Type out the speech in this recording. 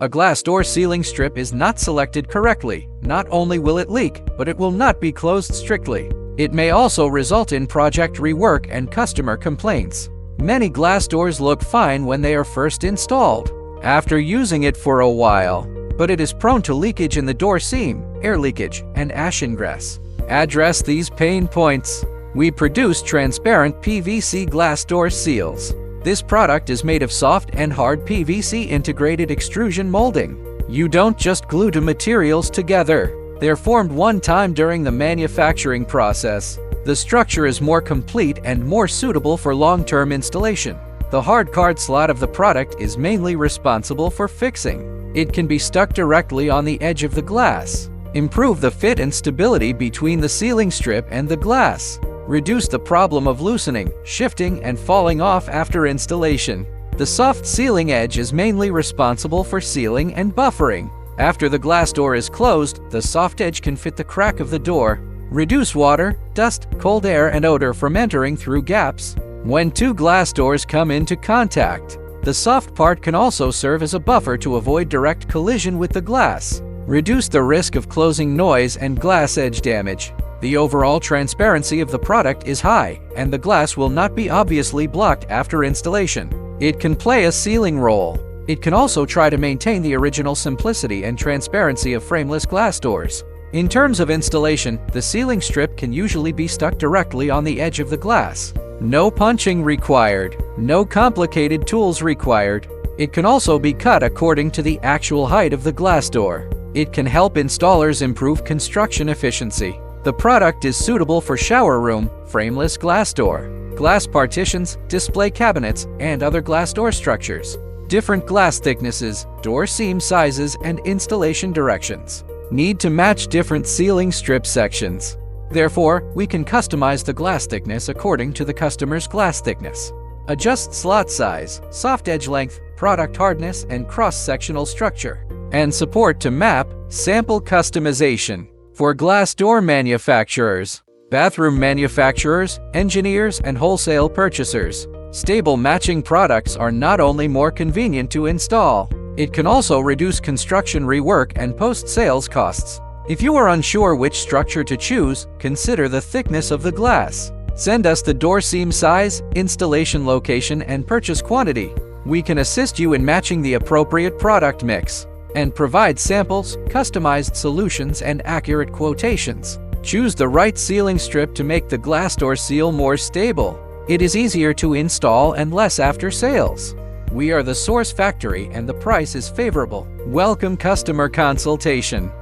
A glass door sealing strip is not selected correctly, not only will it leak, but it will not be closed strictly. It may also result in project rework and customer complaints. Many glass doors look fine when they are first installed, after using it for a while, but it is prone to leakage in the door seam, air leakage, and ash ingress. Address these pain points. We produce transparent PVC glass door seals. This product is made of soft and hard PVC integrated extrusion molding. You don't just glue two materials together. They're formed one time during the manufacturing process. The structure is more complete and more suitable for long-term installation. The hard card slot of the product is mainly responsible for fixing. It can be stuck directly on the edge of the glass. Improve the fit and stability between the sealing strip and the glass. Reduce the problem of loosening, shifting, and falling off after installation. The soft sealing edge is mainly responsible for sealing and buffering. After the glass door is closed, the soft edge can fit the crack of the door. Reduce water, dust, cold air, and odor from entering through gaps. When two glass doors come into contact, the soft part can also serve as a buffer to avoid direct collision with the glass. Reduce the risk of closing noise and glass edge damage. The overall transparency of the product is high, and the glass will not be obviously blocked after installation. It can play a sealing role. It can also try to maintain the original simplicity and transparency of frameless glass doors. In terms of installation, the sealing strip can usually be stuck directly on the edge of the glass. No punching required. No complicated tools required. It can also be cut according to the actual height of the glass door. It can help installers improve construction efficiency. The product is suitable for shower room, frameless glass door, glass partitions, display cabinets, and other glass door structures. Different glass thicknesses, door seam sizes, and installation directions need to match different sealing strip sections. Therefore, we can customize the glass thickness according to the customer's glass thickness. Adjust slot size, soft edge length, product hardness, and cross-sectional structure. And support to map, sample customization. For glass door manufacturers, bathroom manufacturers, engineers, and wholesale purchasers, stable matching products are not only more convenient to install, it can also reduce construction rework and post-sales costs. If you are unsure which structure to choose, consider the thickness of the glass. Send us the door seam size, installation location, and purchase quantity. We can assist you in matching the appropriate product mix and provide samples, customized solutions, and accurate quotations. Choose the right sealing strip to make the glass door seal more stable. It is easier to install and less after sales. We are the source factory and the price is favorable. Welcome customer consultation.